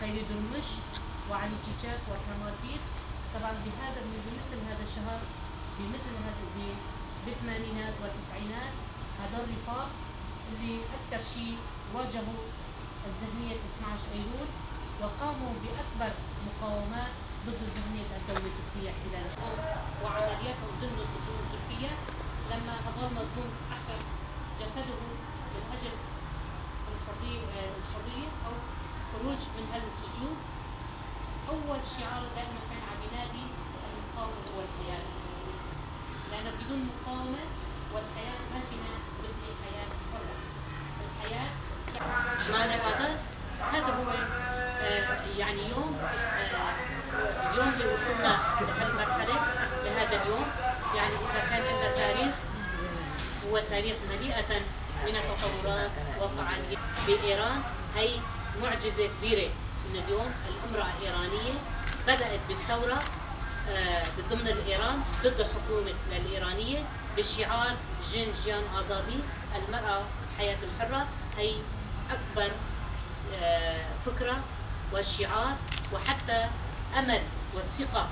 خيري درمش وعلي تشيتشاك وكمال بير. طبعا بمثل هذا الشهر بمثل هذا بالثمانينات والتسعينات هذول الرفاق اللي أكثر شيء واجهوا الذهنية 12 أيلول وقاموا بأكبر مقاومات ضد ذهنية الدولة التركية احتلال وعملياتهم ضمن السجون التركية. لما هذا المظلوم أخذ جسده من أجل الحرية أو خروج من هذه السجون، أول شعار دائما كان عم ينادي المقاومة هو الحياة، لأن بدون مقاومة والحياة ما فينا نبني حياة حرة. الحياة معنى هذا هو يعني اليوم اللي وصلنا لهالمرحلة لهذا اليوم. يعني إذا كان لنا تاريخ هو تاريخ مليئة من التطورات وفعاليات بإيران. هي معجزة كبيرة من اليوم. الامرأة الإيرانية بدأت بالثورة ضمن الإيران ضد الحكومة الإيرانية بشعار جن جيان آزادي، المرأة الحياة الحرة. هي أكبر فكرة والشعار وحتى أمل والثقة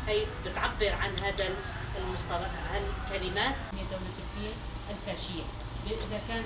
هي بتعبر عن هذا المصطلح هالكلمات. هي دولة تركيا الفاشية إذا كان